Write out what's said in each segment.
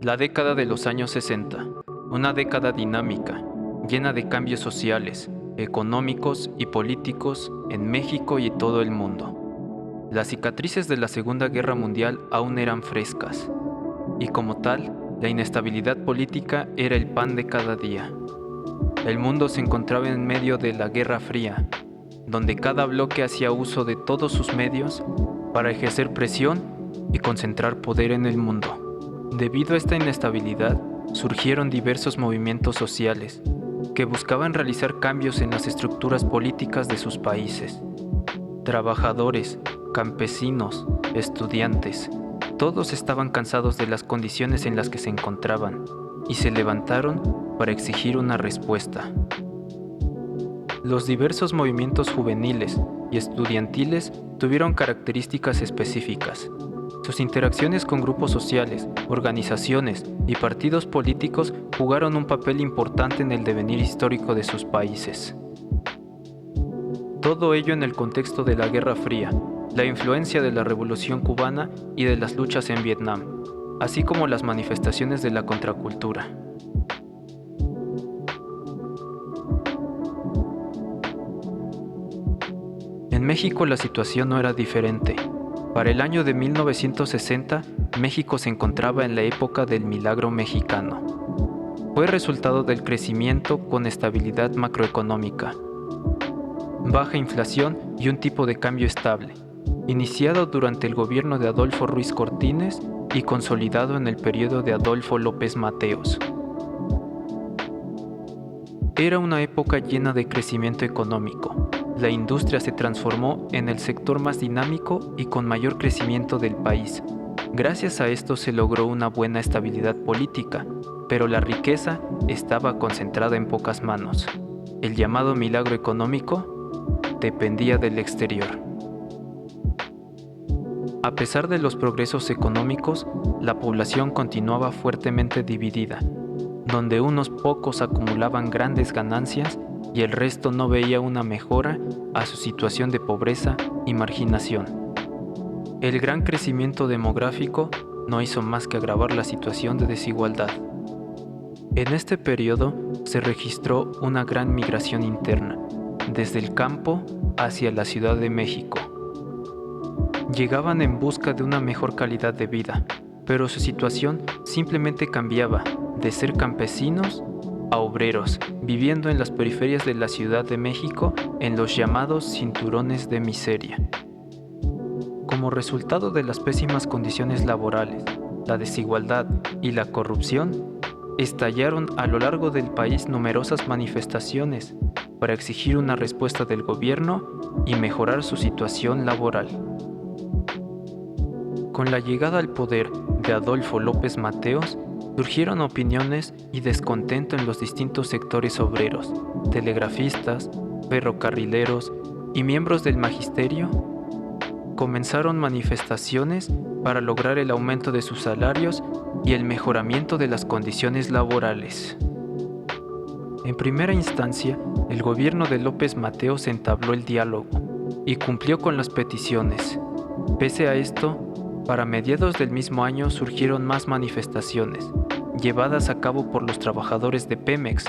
La década de los años 60, una década dinámica, llena de cambios sociales, económicos y políticos en México y todo el mundo. Las cicatrices de la Segunda Guerra Mundial aún eran frescas, y como tal, la inestabilidad política era el pan de cada día. El mundo se encontraba en medio de la Guerra Fría, donde cada bloque hacía uso de todos sus medios para ejercer presión y concentrar poder en el mundo. Debido a esta inestabilidad, surgieron diversos movimientos sociales que buscaban realizar cambios en las estructuras políticas de sus países. Trabajadores, campesinos, estudiantes, todos estaban cansados de las condiciones en las que se encontraban y se levantaron para exigir una respuesta. Los diversos movimientos juveniles y estudiantiles tuvieron características específicas. Sus interacciones con grupos sociales, organizaciones y partidos políticos jugaron un papel importante en el devenir histórico de sus países. Todo ello en el contexto de la Guerra Fría, la influencia de la Revolución Cubana y de las luchas en Vietnam, así como las manifestaciones de la contracultura. En México la situación no era diferente. Para el año de 1960, México se encontraba en la época del milagro mexicano. Fue resultado del crecimiento con estabilidad macroeconómica, baja inflación y un tipo de cambio estable, iniciado durante el gobierno de Adolfo Ruiz Cortines y consolidado en el periodo de Adolfo López Mateos. Era una época llena de crecimiento económico. La industria se transformó en el sector más dinámico y con mayor crecimiento del país. Gracias a esto se logró una buena estabilidad política, pero la riqueza estaba concentrada en pocas manos. El llamado milagro económico dependía del exterior. A pesar de los progresos económicos, la población continuaba fuertemente dividida, donde unos pocos acumulaban grandes ganancias y el resto no veía una mejora a su situación de pobreza y marginación. El gran crecimiento demográfico no hizo más que agravar la situación de desigualdad. En este periodo se registró una gran migración interna, desde el campo hacia la Ciudad de México. Llegaban en busca de una mejor calidad de vida, pero su situación simplemente cambiaba de ser campesinos a obreros, viviendo en las periferias de la Ciudad de México en los llamados cinturones de miseria. Como resultado de las pésimas condiciones laborales, la desigualdad y la corrupción, estallaron a lo largo del país numerosas manifestaciones para exigir una respuesta del gobierno y mejorar su situación laboral. Con la llegada al poder de Adolfo López Mateos, surgieron opiniones y descontento en los distintos sectores obreros, telegrafistas, ferrocarrileros y miembros del magisterio. Comenzaron manifestaciones para lograr el aumento de sus salarios y el mejoramiento de las condiciones laborales. En primera instancia, el gobierno de López Mateos entabló el diálogo y cumplió con las peticiones. Pese a esto, para mediados del mismo año surgieron más manifestaciones, llevadas a cabo por los trabajadores de Pemex,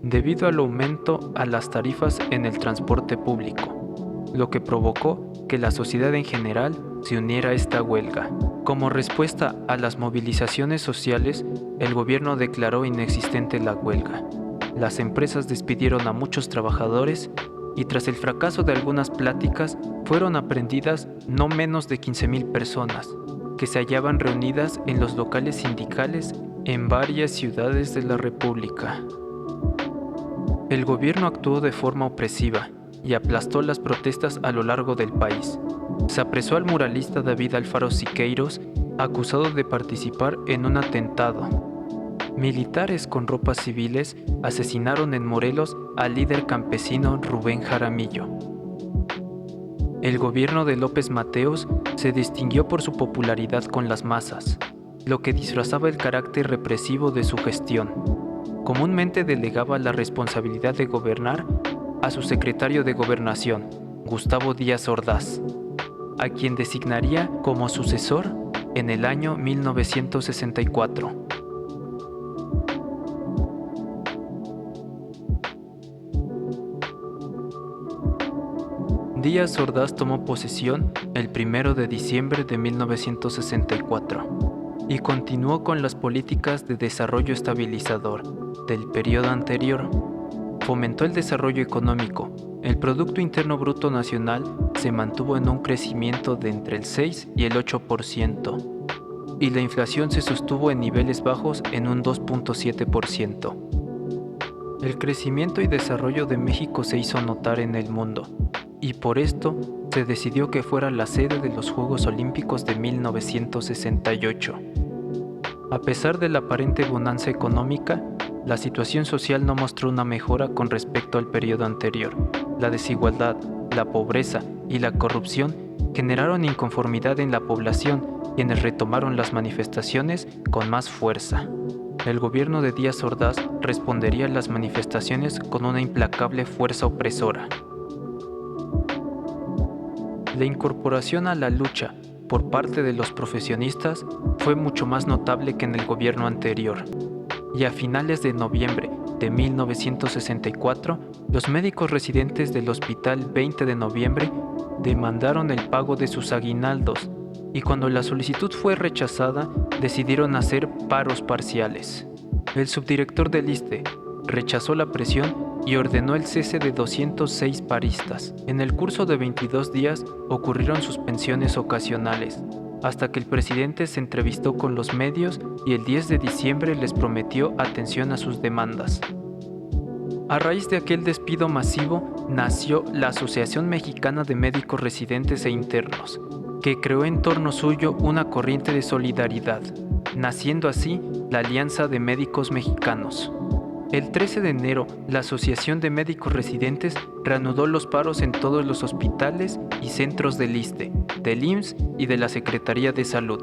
debido al aumento a las tarifas en el transporte público, lo que provocó que la sociedad en general se uniera a esta huelga. Como respuesta a las movilizaciones sociales, el gobierno declaró inexistente la huelga. Las empresas despidieron a muchos trabajadores y tras el fracaso de algunas pláticas, fueron aprehendidas no menos de 15,000 personas, que se hallaban reunidas en los locales sindicales en varias ciudades de la República. El gobierno actuó de forma opresiva y aplastó las protestas a lo largo del país. Se apresó al muralista David Alfaro Siqueiros, acusado de participar en un atentado. Militares con ropas civiles asesinaron en Morelos al líder campesino Rubén Jaramillo. El gobierno de López Mateos se distinguió por su popularidad con las masas, lo que disfrazaba el carácter represivo de su gestión. Comúnmente delegaba la responsabilidad de gobernar a su secretario de Gobernación, Gustavo Díaz Ordaz. a quien designaría como sucesor en el año 1964. Díaz Ordaz tomó posesión el 1 de diciembre de 1964 y continuó con las políticas de desarrollo estabilizador del periodo anterior. Fomentó el desarrollo económico. El Producto Interno Bruto Nacional se mantuvo en un crecimiento de entre el 6 y el 8%, y la inflación se sostuvo en niveles bajos en un 2.7%. El crecimiento y desarrollo de México se hizo notar en el mundo, y por esto se decidió que fuera la sede de los Juegos Olímpicos de 1968. A pesar de la aparente bonanza económica, la situación social no mostró una mejora con respecto al periodo anterior. La desigualdad, la pobreza y la corrupción generaron inconformidad en la población, quienes retomaron las manifestaciones con más fuerza. El gobierno de Díaz Ordaz respondería a las manifestaciones con una implacable fuerza opresora. La incorporación a la lucha por parte de los profesionistas fue mucho más notable que en el gobierno anterior. Y a finales de noviembre de 1964, los médicos residentes del Hospital 20 de Noviembre demandaron el pago de sus aguinaldos, y cuando la solicitud fue rechazada, decidieron hacer paros parciales. El subdirector del ISSSTE rechazó la presión y ordenó el cese de 206 paristas. En el curso de 22 días ocurrieron suspensiones ocasionales, hasta que el presidente se entrevistó con los medios y el 10 de diciembre les prometió atención a sus demandas. A raíz de aquel despido masivo, nació la Asociación Mexicana de Médicos Residentes e Internos, que creó en torno suyo una corriente de solidaridad, naciendo así la Alianza de Médicos Mexicanos. El 13 de enero, la Asociación de Médicos Residentes reanudó los paros en todos los hospitales y centros del ISSSTE, del IMSS y de la Secretaría de Salud.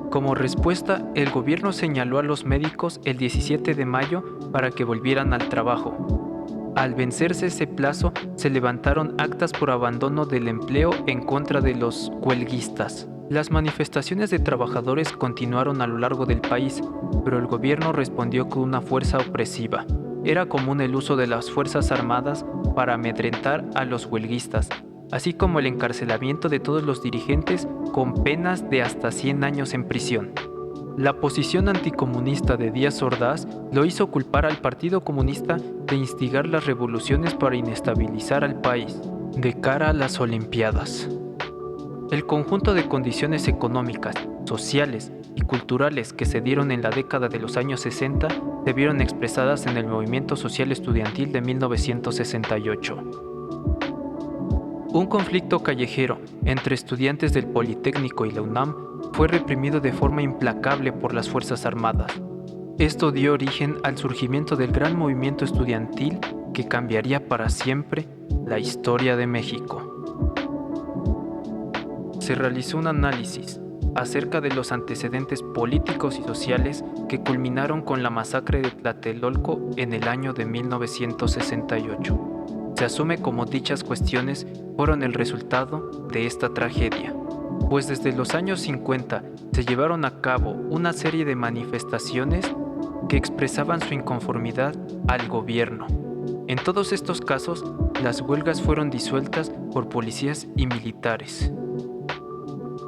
Como respuesta, el gobierno señaló a los médicos el 17 de mayo para que volvieran al trabajo. Al vencerse ese plazo, se levantaron actas por abandono del empleo en contra de los huelguistas. Las manifestaciones de trabajadores continuaron a lo largo del país, pero el gobierno respondió con una fuerza opresiva. Era común el uso de las Fuerzas Armadas para amedrentar a los huelguistas, así como el encarcelamiento de todos los dirigentes con penas de hasta 100 años en prisión. La posición anticomunista de Díaz Ordaz lo hizo culpar al Partido Comunista de instigar las revoluciones para inestabilizar al país de cara a las Olimpiadas. El conjunto de condiciones económicas, sociales y culturales que se dieron en la década de los años 60 se vieron expresadas en el movimiento social estudiantil de 1968. Un conflicto callejero entre estudiantes del Politécnico y la UNAM fue reprimido de forma implacable por las Fuerzas Armadas. Esto dio origen al surgimiento del gran movimiento estudiantil que cambiaría para siempre la historia de México. Se realizó un análisis acerca de los antecedentes políticos y sociales que culminaron con la masacre de Tlatelolco en el año de 1968. Se asume como dichas cuestiones fueron el resultado de esta tragedia, pues desde los años 50 se llevaron a cabo una serie de manifestaciones que expresaban su inconformidad al gobierno. En todos estos casos, las huelgas fueron disueltas por policías y militares.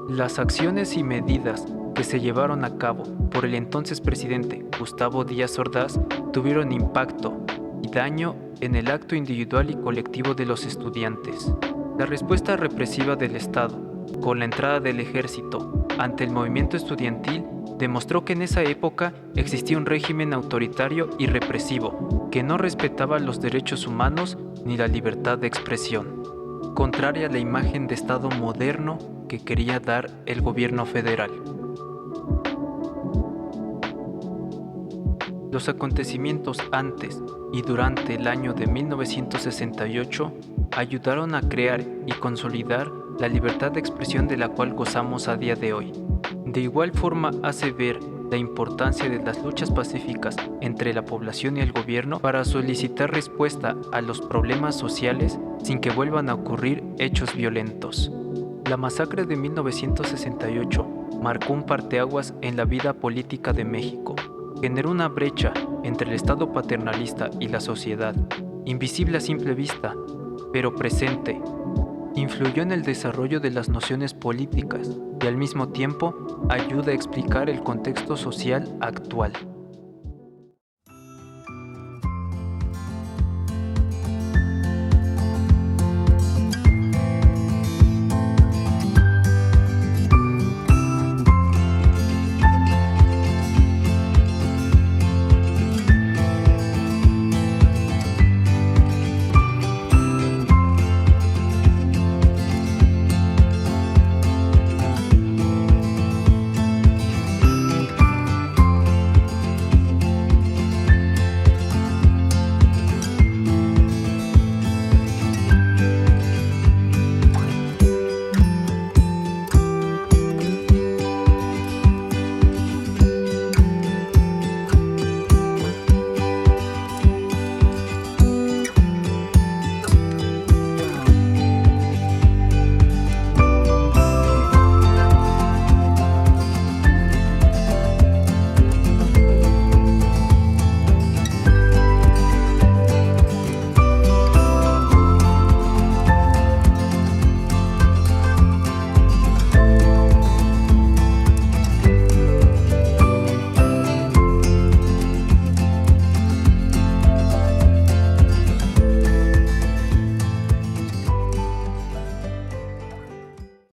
Las acciones y medidas que se llevaron a cabo por el entonces presidente Gustavo Díaz Ordaz tuvieron impacto y daño en el acto individual y colectivo de los estudiantes. La respuesta represiva del Estado, con la entrada del ejército ante el movimiento estudiantil, demostró que en esa época existía un régimen autoritario y represivo que no respetaba los derechos humanos ni la libertad de expresión, contraria a la imagen de Estado moderno que quería dar el gobierno federal. Los acontecimientos antes y durante el año de 1968 ayudaron a crear y consolidar la libertad de expresión de la cual gozamos a día de hoy. De igual forma hace ver la importancia de las luchas pacíficas entre la población y el gobierno para solicitar respuesta a los problemas sociales sin que vuelvan a ocurrir hechos violentos. La masacre de 1968 marcó un parteaguas en la vida política de México. Generó una brecha entre el Estado paternalista y la sociedad, invisible a simple vista, pero presente. Influyó en el desarrollo de las nociones políticas y al mismo tiempo ayuda a explicar el contexto social actual.